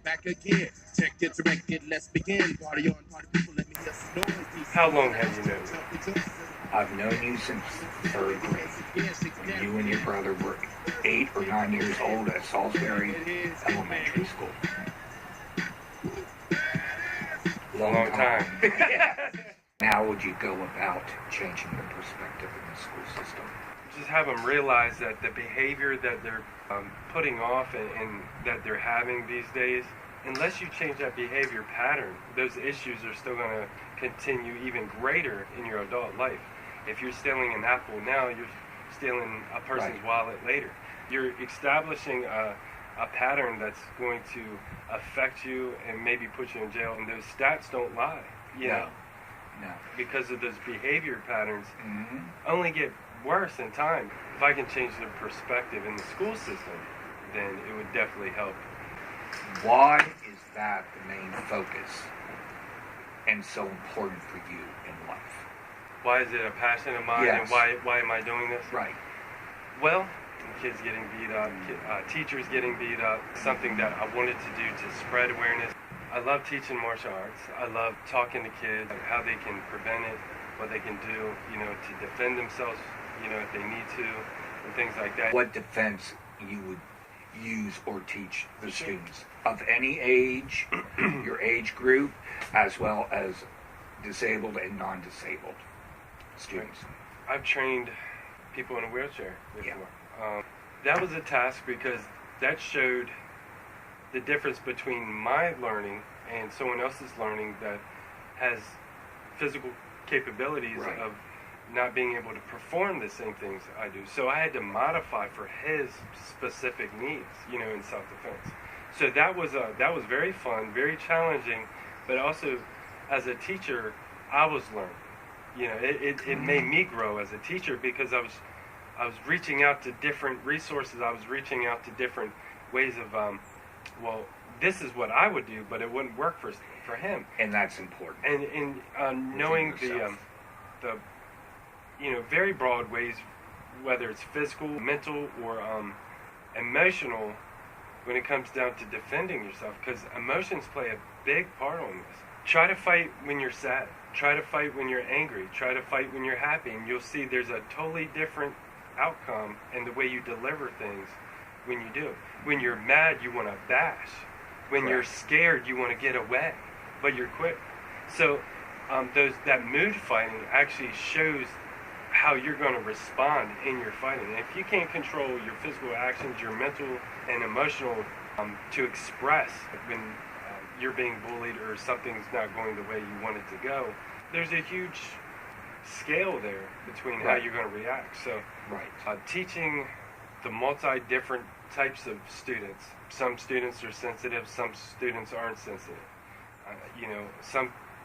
back again. Check it, direct it, let's begin. Party on, party people, let me hear some noise. How long have you known me? I've known you since third grade. When you and your brother were 8 or 9 years old at Salisbury Elementary School. Long time. How would you go about changing the perspective in the school system? Just have them realize that the behavior that they're putting off and that they're having these days, unless you change that behavior pattern, those issues are still going to continue even greater in your adult life. If you're stealing an apple now, you're stealing a person's wallet later. You're establishing a pattern that's going to affect you and maybe put you in jail, and those stats don't lie. No. Because of those behavior patterns, only get worse in time. If I can change the perspective in the school system, then it would definitely help. Why is that the main focus and so important for you in life? Why is it a passion of mine, and why am I doing this? Right. Well, kids getting beat up, teachers getting beat up, something that I wanted to do to spread awareness. I love teaching martial arts. I love talking to kids, how they can prevent it, what they can do, to defend themselves, if they need to, and things like that. What defense you would use or teach the students of any age, your age group, as well as disabled and non-disabled students? I've trained people in a wheelchair before. That was a task because that showed the difference between my learning and someone else's learning that has physical capabilities of not being able to perform the same things I do. So I had to modify for his specific needs, in self-defense. So that was very fun, very challenging, but also as a teacher, I was learning. It made me grow as a teacher because I was reaching out to different resources. I was reaching out to different ways of this is what I would do, but it wouldn't work for him. And that's important. And knowing the very broad ways, whether it's physical, mental, or emotional, when it comes down to defending yourself, because emotions play a big part on this. Try to fight when you're sad. Try to fight when you're angry. Try to fight when you're happy, and you'll see there's a totally different outcome in the way you deliver things when you do. When you're mad, you want to bash. When you're scared, you want to get away, but you're quick. So that mood fighting actually shows how you're going to respond in your fighting. And if you can't control your physical actions, your mental and emotional to express when you're being bullied or something's not going the way you want it to go, there's a huge scale there between how you're going to react. So teaching the multi-different types of students. Some students are sensitive, some students aren't sensitive.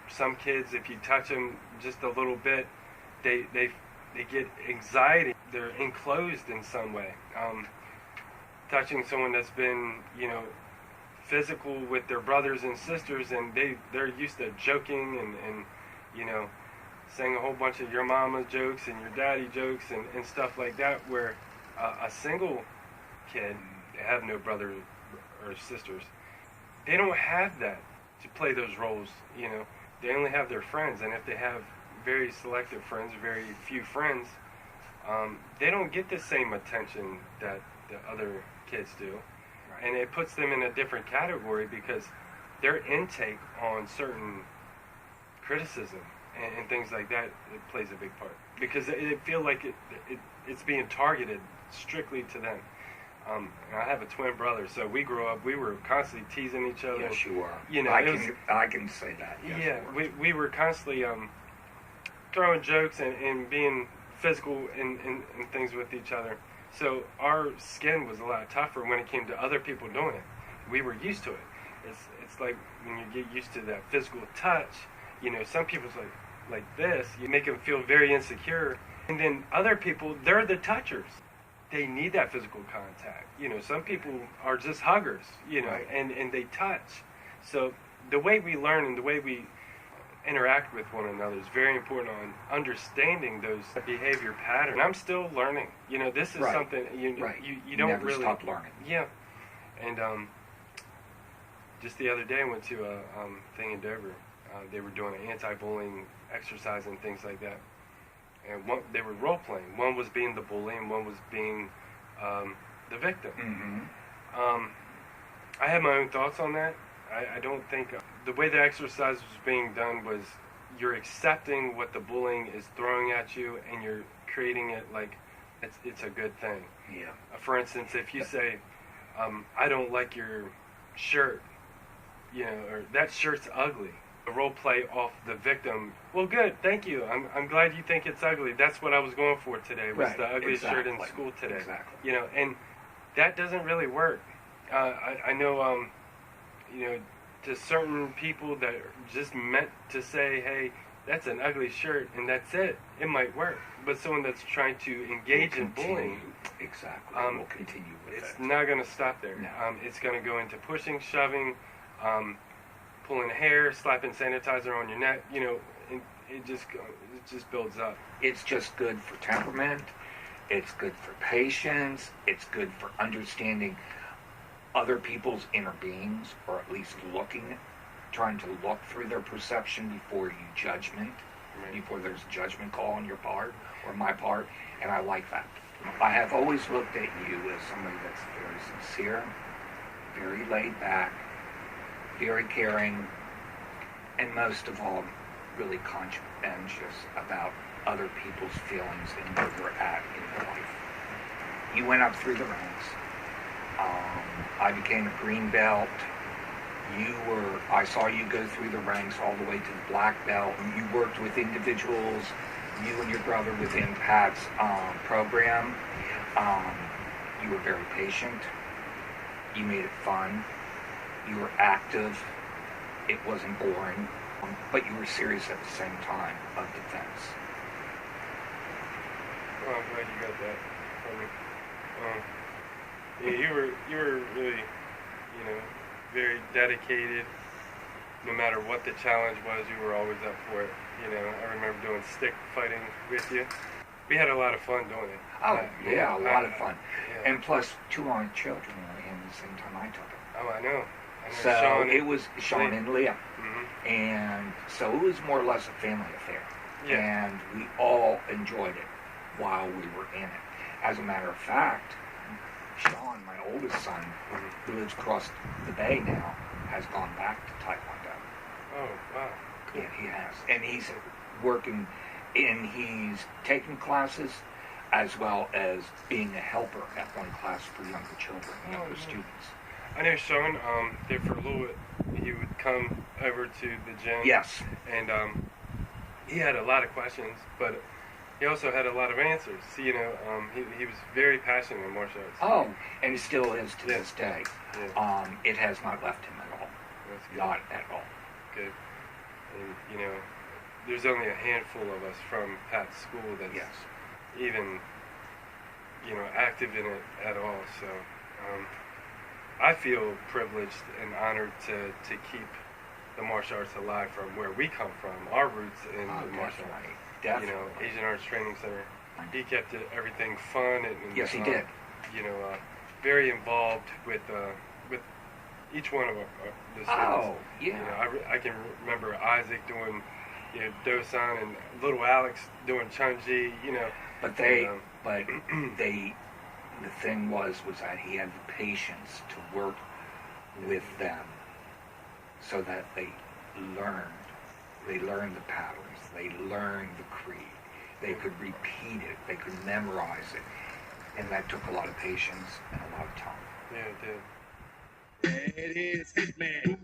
Some kids, if you touch them just a little bit, they get anxiety. They're enclosed in some way. Touching someone that's been, physical with their brothers and sisters, and they're used to joking and saying a whole bunch of your mama jokes and your daddy jokes and stuff like that, where a single kid, they have no brothers or sisters, they don't have that to play those roles. They only have their friends, and if they have very selective friends, very few friends, they don't get the same attention that the other kids do. And it puts them in a different category because their intake on certain criticism and things like that, it plays a big part. Because it feels like it's being targeted strictly to them. And I have a twin brother, so we grew up, we were constantly teasing each other. Yes, you are. I can say that. Yes, we were constantly throwing jokes and being physical and things with each other. So our skin was a lot tougher when it came to other people doing it. We were used to it. It's like when you get used to that physical touch, some people's like this, you make them feel very insecure. And then other people, they're the touchers. They need that physical contact. Some people are just huggers, and they touch. So the way we learn and the way we interact with one another is very important on understanding those behavior patterns. And I'm still learning. This is something you don't never really stop learning. Yeah, and just the other day I went to a thing in Dover. They were doing an anti-bullying exercise and things like that. And they were role-playing. One was being the bully and one was being the victim. Mm-hmm. I had my own thoughts on that. I don't think the way the exercise was being done was you're accepting what the bullying is throwing at you and you're creating it like it's a good thing. Yeah. For instance, if you say, I don't like your shirt, or that shirt's ugly. The role play off the victim. Well, good, thank you. I'm glad you think it's ugly. That's what I was going for today. Was the ugliest shirt in school today. Exactly. And that doesn't really work. I know, to certain people that are just meant to say, hey, that's an ugly shirt, and that's it. It might work. But someone that's trying to engage in bullying, exactly, will continue with it's it. not going to stop there. No. It's going to go into pushing, shoving, pulling hair, slapping sanitizer on your neck. And it just builds up. It's just good for temperament. It's good for patience. It's good for understanding other people's inner beings, or at least trying to look through their perception before before there's a judgment call on your part or my part, and I like that. I have always looked at you as somebody that's very sincere, very laid back, very caring, and most of all, really conscientious about other people's feelings and where they're at in their life. You went up through the ranks. I became a green belt. I saw you go through the ranks all the way to the black belt. You worked with individuals, you and your brother within Pat's program. You were very patient. You made it fun. You were active. It wasn't boring, but you were serious at the same time of defense. Well, I'm glad you got that from me. Yeah, you were really, very dedicated. No matter what the challenge was, you were always up for it. I remember doing stick fighting with you. We had a lot of fun doing it. Oh, yeah, a lot of fun. Yeah. And plus, 2 on children in the same time I took it. Oh, I know. So it was Sean Lee. and Leah. Mm-hmm. And so it was more or less a family affair. Yeah. And we all enjoyed it while we were in it. As a matter of fact, Sean, my oldest son, who lives across the bay now, has gone back to Taekwondo. Oh, wow. Cool. Yeah, he has. And he's working, and he's taking classes as well as being a helper at one class for younger children, younger students. I know Sean, there for a little bit, he would come over to the gym. Yes. And he had a lot of questions, but he also had a lot of answers. He was very passionate in martial arts. Oh, and he still is to this day. Yeah. It has not left him at all. That's good. Not at all. Good. And, there's only a handful of us from Pat's school that's Yes. even, active in it at all. So I feel privileged and honored to keep the martial arts alive from where we come from, our roots in the martial arts. Definitely. Asian Arts Training Center. He kept everything fun and Yes, he did. Very involved with each one of the students. Oh, yeah. I can remember Isaac doing Dosan and little Alex doing Chun-Ji. But the thing was that he had the patience to work with them so that they learned the patterns, they learned the creed, they could repeat it, they could memorize it, and that took a lot of patience and a lot of time. Yeah, it did. It is Hitman.